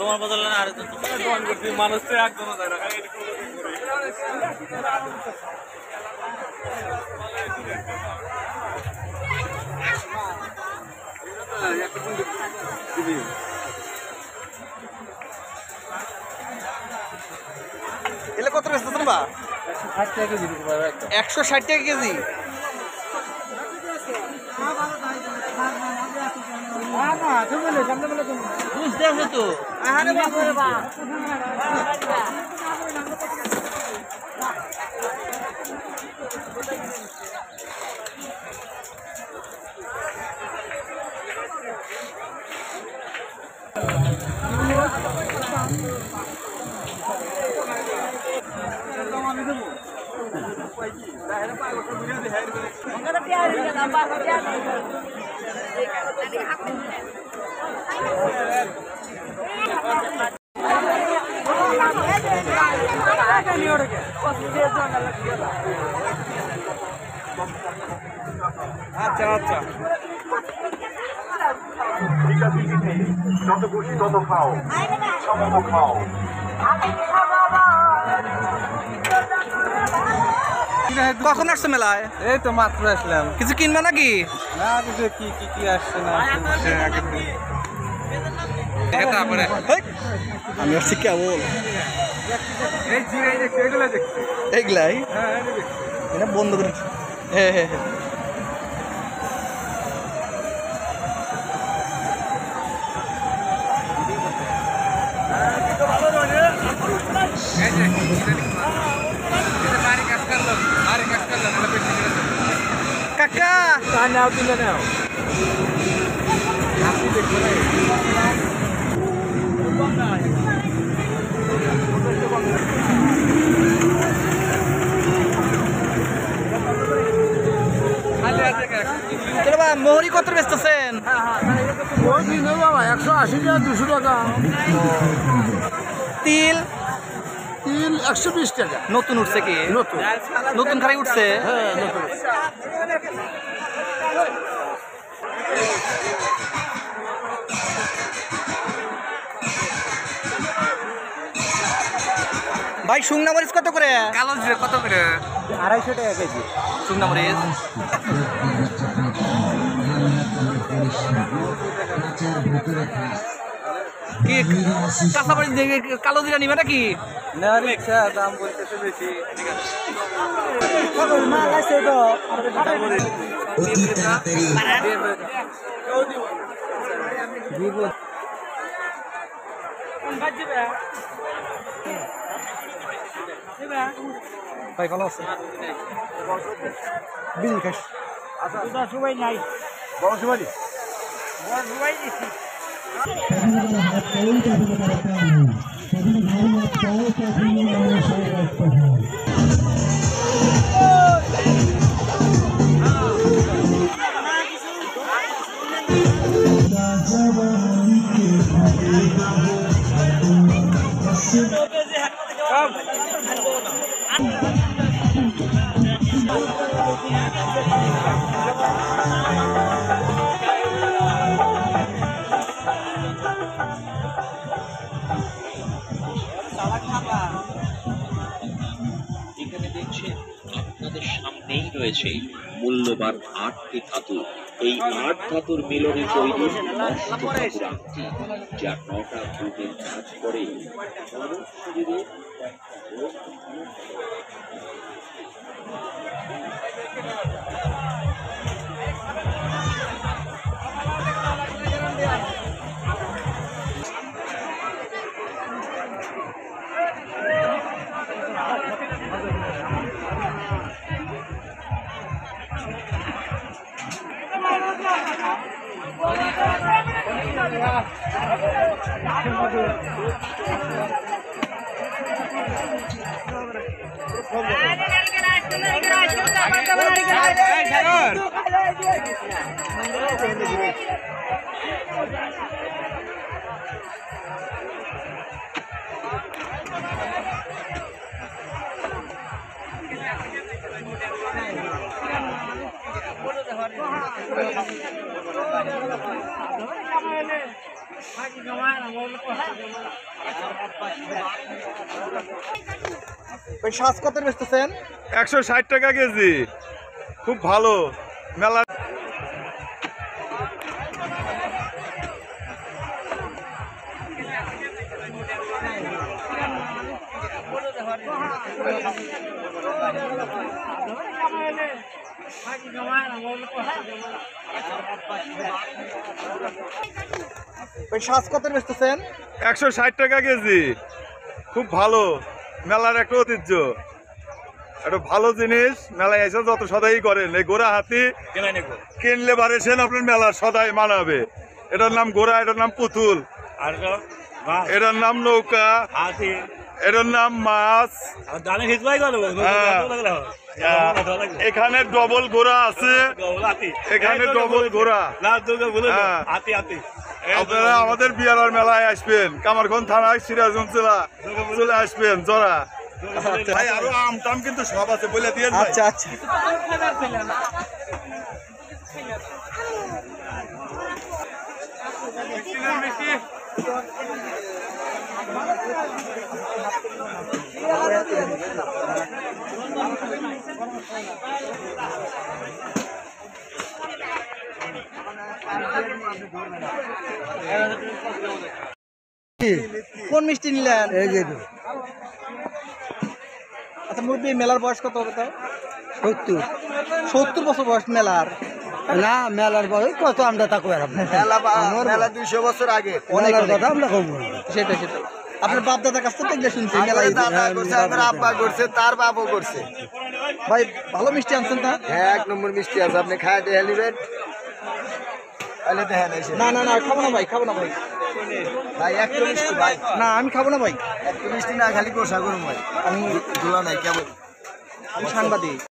তোমার বদলে না আরেকজন মানুষ তো একজনও যায় না। এলে কত বেচতেছেন বা? 160 টাকা কেজি। বুঝতে আছে তো আচ্ছা আচ্ছা যত খুশি তত খাও, ইচ্ছা মতো খাও। কখন আসছো মেলায়? এই তো মাত্র আসলাম। কিছু কিনবা নাকি? না কিছু কি আসছে না আমি আসছি কেবল এগুলাই এটা বন্ধ করে। হ্যাঁ হ্যাঁ হ্যাঁ কাকা নাও তুলে নাও। মোহরি কত বেচতেছেন? 180 টাকা 200 টাকা। তিল 120 টাকা। নতুন উঠছে কি? নতুন খারাই উঠছে। হ্যাঁ নতুন। ভাই শুকনা মরিচ কত করে? কালো জিরে কত করে? 250 টাকা কেজি শুকনা মরিচ। কি কাঁচা মরিচ দিয়ে কালো জিরা নিবে নাকি? নেওয়ার ইচ্ছা, দাম বলতেছে বেশি। ভাই ভালো আছে? বিল খাস সবাই নাই বড় সবাই সবাই দিচ্ছি। এখানে দেখছেন আপনাদের সামনেই রয়েছে মূল্যবান 8টি ধাতু। এই 8 ধাতুর মিলনে তৈরি অষ্টধাতুর আংটি, যা 9টা গ্রুপের কাজ করে মানব শরীরে ওই শাঁস কত বেচতেছেন? 160 টাকা কেজি, খুব ভালো মেলা। ওই শাঁস কত বেচতেছেন? 160 টাকা কেজি, খুব ভালো মেলার একটা ঐতিহ্য, একটা ভালো জিনিস। মেলায় এসে যত সদাই করেন, এই গোড়া হাতি কিনলে পারেছেন আপনার মেলার সদাই মানাবে। এটার নাম গোড়া, এটার নাম পুতুল, এটার নাম নৌকা, এটার নাম মাছ। এখানে ডবল ঘোড়া আছে, এখানে ডবল ঘোড়া। আপনারা আমাদের বিয়ারার মেলায় আসবেন, কামারগঞ্জ থানায় সিরাজগঞ্জ জেলা চলে আসবেন জরা। ভাই আরো আম টাম কিন্তু সব আছে বলে দিয়ে। আচ্ছা আচ্ছা। কোন মিষ্টি নিলেন? আচ্ছা মুরব্বী, মেলার বয়স কত হবে? তাও 70 বছর বয়স মেলার? না, মেলার বয়স কত আমরা তা কই মেলা 200 বছর আগে অনেক কথা আমরা কম। সেটা সেটা আপনার বাপ দাদার কাছ থেকে শুনছি মেলা দাদা করছে, আমার আব্বা করছে, তার বাপও করছে। ভাই ভালো মিষ্টি আনছেন না? হ্যাঁ, 1 নম্বর মিষ্টি আছে, আপনি খায় দিয়ে নেবেন। তাহলে দেখেন এসে। না না না, খাবো না ভাই, খাবো না ভাই। ভাই একটা মিষ্টি ভাই। না আমি খাবো না ভাই, একটা মিষ্টি না, খালি কষা করুন ভাই। আমি দোলা নাই কেমন। আমি সাংবাদিক।